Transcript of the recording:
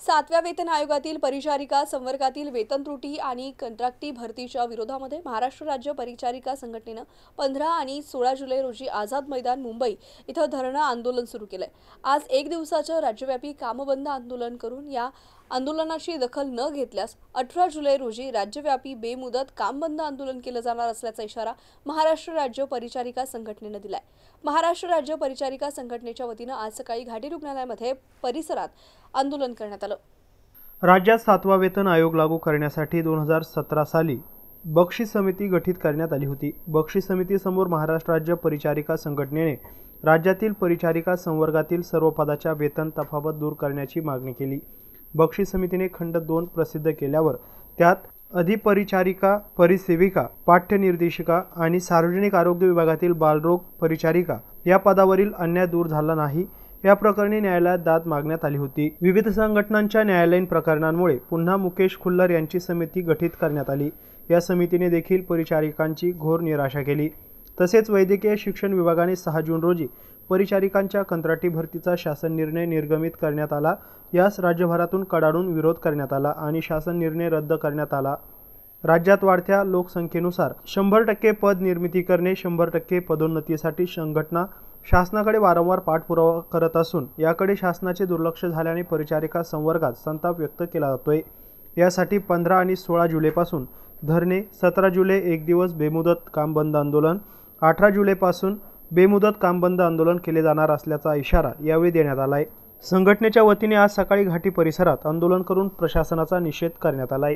7व्या वेतन आयोगातील परिचारिका संवर्गातील वेतन त्रुटी आणि कंत्राटी भरतीच्या विरोधामध्ये महाराष्ट्र राज्य परिचारिका संघटनेनं 15 आणि 16 जुलै रोजी आझाद मैदान मुंबई इथं धरणं आंदोलन सुरू केलंय। आज एक दिवसाचं राज्यव्यापी कामबंद आंदोलन करून या आंदोलनाची दखल न घेतल्यास 18 जुलै रोजी राज्यव्यापी बेमुदत कामबंद आंदोलन केलं जाणार असल्याचा इशारा महाराष्ट्र राज्य परिचारिका संघटनेनं दिलाय। महाराष्ट्र राज्य परिचारिका संघटनेच्या वतीनं आज सकाळी घाटी रुग्णालयामध्ये परिसरात आंदोलन करण्यात आलं। राज्यात 7वा वेतन आयोग लागू करण्यासाठी 2017 साली बक्षीस समिती गठीत करण्यात आली होती। बक्षीस समितीसमोर महाराष्ट्र राज्य परिचारिका संघटनेने राज्यातील परिचारिका संवर्गातील सर्व पदाच्या वेतन तफावत दूर करण्याची मागणी केली। बक्षीस समितीने खंड 2 प्रसिद्ध केल्यावर त्यात अधिपरिचारिका, परिसेविका, पाठ्यनिर्देशिका आणि सार्वजनिक आरोग्य विभागातील बालरोग परिचारिका या पदावरील अन्याय दूर झाला नाही या प्रकरणी न्यायालयात दाद मागण्यात आली होती। विविध संघटनांच्या न्यायालयीन प्रकरणांमुळे पुन्हा मुकेश खुल्लर यांची समिती गठीत करण्यात आली। या समितीने देखील परिचारिकांची घोर निराशा केली। तसेच वैद्यकीय शिक्षण विभागाने 6 जून रोजी परिचारिकांच्या कंत्राटी भरतीचा शासन निर्णय निर्गमित करण्यात आला। यास राज्यभरातून कडाडून विरोध करण्यात आला आणि शासन निर्णय रद्द करण्यात आला। राज्यात वाढत्या लोकसंख्येनुसार 100% पद निर्मिती करणे, 100% पदोन्नतीसाठी संघटना शासनाकडे वारंवार पाठपुरावा करत असून याकडे शासनाचे दुर्लक्ष झाल्याने परिचारिका संवर्गात संताप व्यक्त केला जातोय। यासाठी 15 आणि 16 जुलैपासून धरणे, 17 जुलै एक दिवस बेमुदत काम बंद आंदोलन, 18 जुलैपासून बेमुदत काम बंद आंदोलन केले जाणार असल्याचा इशारा यावेळी देण्यात आलाय। संघटनेच्या वतीने आज सकाळी घाटी परिसरात आंदोलन करून प्रशासनाचा निषेध करण्यात आलाय।